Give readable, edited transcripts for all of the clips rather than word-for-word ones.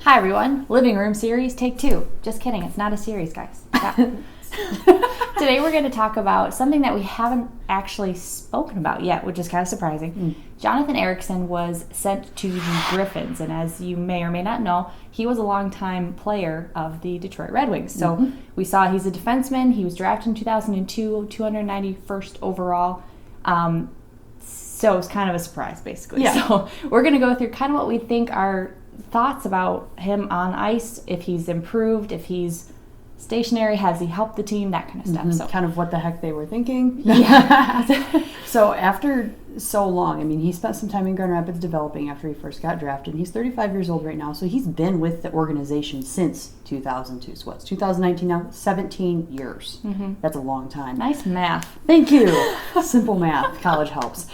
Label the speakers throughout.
Speaker 1: Hi everyone, Living Room Series, take 2. Just kidding, it's not a series, guys. Yeah. Today we're going to talk about something that we haven't actually spoken about yet, which is kind of surprising. Jonathan Ericsson was sent to the Griffins, and as you may or may not know, he was a longtime player of the Detroit Red Wings. So we saw he's a defenseman. He was drafted in 2002, 291st overall. So it was kind of a surprise, basically.
Speaker 2: Yeah.
Speaker 1: So we're going to go through kind of what we think are thoughts about him on ice, if he's improved, if he's stationary, has he helped the team, that kind of stuff. So
Speaker 2: kind of what the heck they were thinking.
Speaker 1: Yeah.
Speaker 2: So after so long, I mean, he spent some time in Grand Rapids developing after he first got drafted. He's 35 years old right now, so he's been with the organization since 2002. So what's 2019 now? 17 years. That's a long time.
Speaker 1: Nice math.
Speaker 2: Thank you. Simple math. College helps.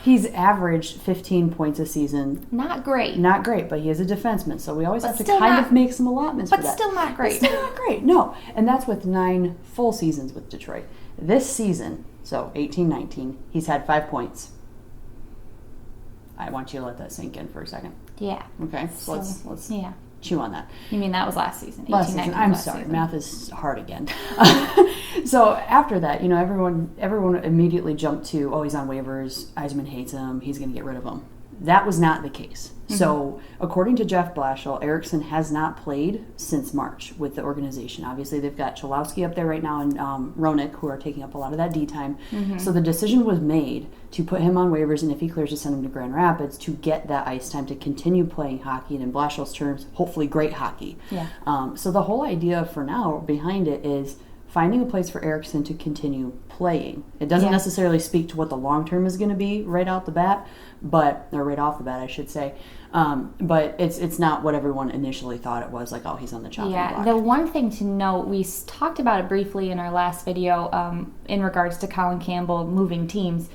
Speaker 2: He's averaged 15 points a season.
Speaker 1: Not great.
Speaker 2: Not great, but he is a defenseman, so we always have to
Speaker 1: still
Speaker 2: kind
Speaker 1: not-
Speaker 2: of make some allotments for
Speaker 1: But
Speaker 2: that.
Speaker 1: still not great.
Speaker 2: Still not great, no. And that's with 9 full seasons with Detroit. This season, so 18-19, he's had 5 points. I want you to let that sink in for a second.
Speaker 1: Yeah.
Speaker 2: Okay, so let's
Speaker 1: yeah.
Speaker 2: chew on that.
Speaker 1: You mean that was last season?
Speaker 2: Last season.
Speaker 1: 18-19
Speaker 2: I'm
Speaker 1: last
Speaker 2: sorry,
Speaker 1: season.
Speaker 2: math is hard again. So after that, you know, everyone immediately jumped to, oh, he's on waivers, Yzerman hates him, he's going to get rid of him. That was not the case. So according to Jeff Blashill, Ericsson has not played since March with the organization. Obviously, they've got Cholowski up there right now and Roenick, who are taking up a lot of that D time. So the decision was made to put him on waivers, and if he clears, to send him to Grand Rapids to get that ice time to continue playing hockey, and in Blashill's terms, hopefully great hockey.
Speaker 1: Yeah.
Speaker 2: So the whole idea for now behind it is finding a place for Ericsson to continue playing. It doesn't necessarily speak to what the long term is going to be right out the bat, or right off the bat, I should say. But it's not what everyone initially thought it was, like, oh, he's on the chopping block.
Speaker 1: The one thing to note, we talked about it briefly in our last video in regards to Colin Campbell moving teams.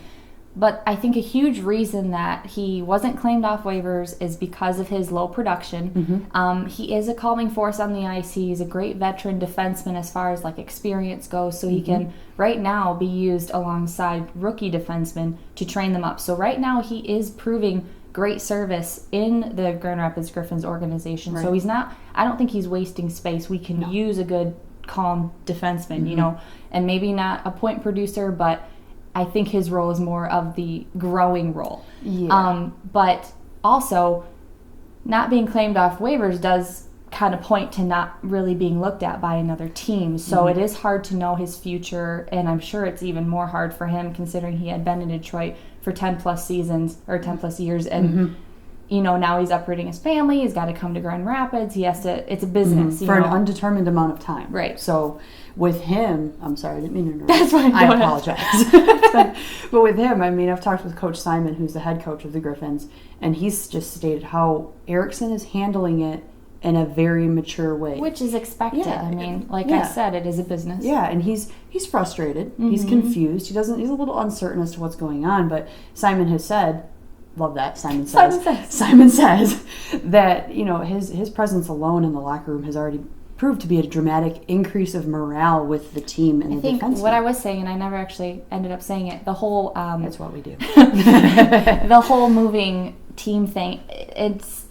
Speaker 1: But I think a huge reason that he wasn't claimed off waivers is because of his low production. He is a calming force on the ice. He's a great veteran defenseman as far as like experience goes, so he can right now be used alongside rookie defensemen to train them up. So right now he is proving great service in the Grand Rapids Griffins organization. So he's not, I don't think he's wasting space. We can use a good calm defenseman, you know, and maybe not a point producer, but I think his role is more of the growing role. But also, not being claimed off waivers does kind of point to not really being looked at by another team. So it is hard to know his future, and I'm sure it's even more hard for him considering he had been in Detroit for 10 plus seasons or 10 plus years, and you know, now he's uprooting his family. He's got to come to Grand Rapids. He has to. It's a business
Speaker 2: for an undetermined amount of time.
Speaker 1: Right.
Speaker 2: So with him, I'm sorry, I didn't mean to interrupt.
Speaker 1: That's fine.
Speaker 2: I
Speaker 1: Go ahead.
Speaker 2: apologize. But with him, I mean, I've talked with Coach Simon, who's the head coach of the Griffins, and he's just stated how Ericsson is handling it in a very mature way.
Speaker 1: Which is expected.
Speaker 2: Yeah.
Speaker 1: I mean, like I said, it is a business.
Speaker 2: Yeah, and he's frustrated. He's confused. He's a little uncertain as to what's going on. But Simon has said, love that, Simon says that, you know, his presence alone in the locker room has already proved to be a dramatic increase of morale with the team and the defense. I think
Speaker 1: what I was saying, and I never actually ended up saying it, the whole
Speaker 2: that's what we do.
Speaker 1: the whole moving team thing, it's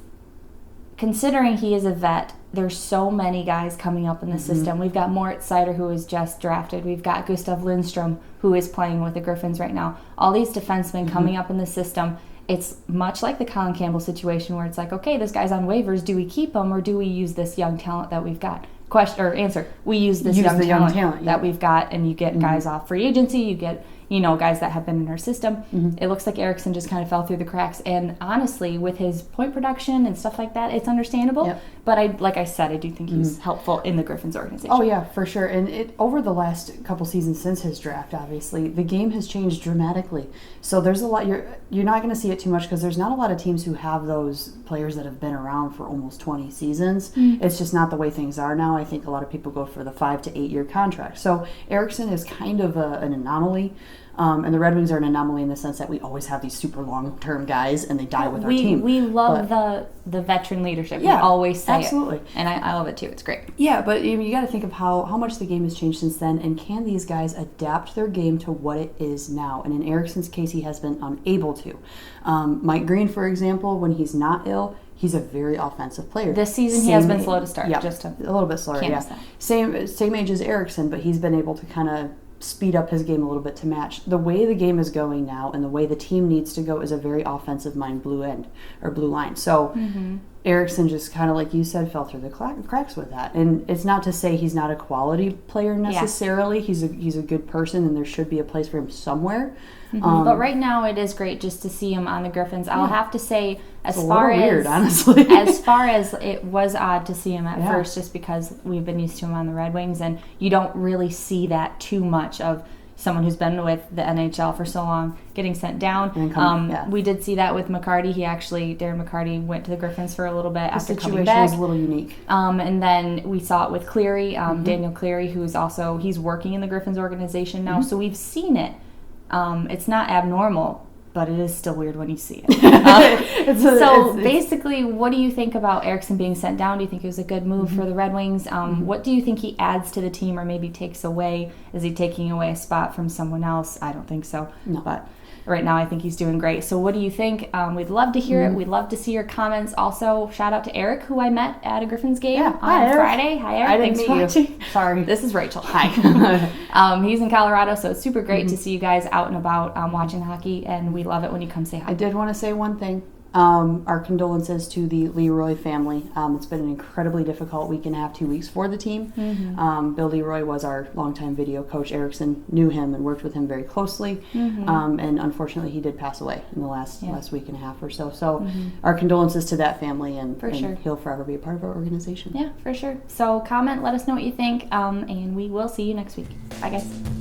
Speaker 1: considering he is a vet, there's so many guys coming up in the system. We've got Moritz Seider, who was just drafted. We've got Gustav Lindstrom, who is playing with the Griffins right now. All these defensemen coming up in the system. It's much like the Colin Campbell situation where it's like, okay, this guy's on waivers. Do we keep him or do we use this young talent that we've got? Question or answer. We use this young talent that we've got, and you get guys off free agency. You get, you know, guys that have been in our system. It looks like Ericsson just kind of fell through the cracks. And honestly, with his point production and stuff like that, it's understandable. But like I said, I do think he's helpful in the Griffins organization.
Speaker 2: Oh yeah, for sure. And over the last couple seasons since his draft, obviously, the game has changed dramatically. So there's a lot. You're not going to see it too much because there's not a lot of teams who have those players that have been around for almost 20 seasons. It's just not the way things are now. I think a lot of people go for the 5 to 8 year contract. So Ericsson is kind of an anomaly. And the Red Wings are an anomaly in the sense that we always have these super long-term guys, and they die with our team.
Speaker 1: We love the veteran leadership. Yeah, we always say
Speaker 2: absolutely.
Speaker 1: it. And I love it too. It's great.
Speaker 2: Yeah, but you got to think of how much the game has changed since then, and can these guys adapt their game to what it is now? And in Ericsson's case, he has been unable to. Mike Green, for example, when he's not ill, he's a very offensive player.
Speaker 1: This season he has been slow to start.
Speaker 2: Yeah,
Speaker 1: just
Speaker 2: a little bit slower. Yeah, same age as Ericsson, but he's been able to kind of speed up his game a little bit to match the way the game is going now, and the way the team needs to go is a very offensive mind blue line. So Ericsson just kind of, like you said, fell through the cracks with that. And it's not to say he's not a quality player necessarily. Yeah. He's a good person, and there should be a place for him somewhere.
Speaker 1: But right now, it is great just to see him on the Griffins. I'll have to say, as far as it was odd to see him at first, just because we've been used to him on the Red Wings, and you don't really see that too much of someone who's been with the NHL for so long getting sent down. We did see that with McCarty. Darren McCarty went to the Griffins for a little bit after coming back.
Speaker 2: The situation was a little unique.
Speaker 1: And then we saw it with Cleary, Daniel Cleary, he's working in the Griffins organization now. So we've seen it. It's not abnormal, but it is still weird when you see it. Basically, what do you think about Ericsson being sent down? Do you think it was a good move for the Red Wings? What do you think he adds to the team, or maybe takes away? Is he taking away a spot from someone else? I don't think so.
Speaker 2: No.
Speaker 1: But right now I think he's doing great. So what do you think? We'd love to hear it. We'd love to see your comments. Also, shout out to Eric, who I met at a Griffins game on Friday. Hi, Eric. Thanks for watching.
Speaker 2: Sorry.
Speaker 1: This is Rachel. Hi. He's in Colorado, so it's super great to see you guys out and about watching hockey, and we love it when you come say hi.
Speaker 2: I did want to say one thing. Our condolences to the LeRoy family. It's been an incredibly difficult week and a half, 2 weeks for the team. Bill LeRoy was our longtime video coach. Ericsson knew him and worked with him very closely. And unfortunately, he did pass away in the last week and a half or so. So our condolences to that family, and he'll forever be a part of our organization.
Speaker 1: Yeah, for sure. So comment, let us know what you think, and we will see you next week. Bye, guys.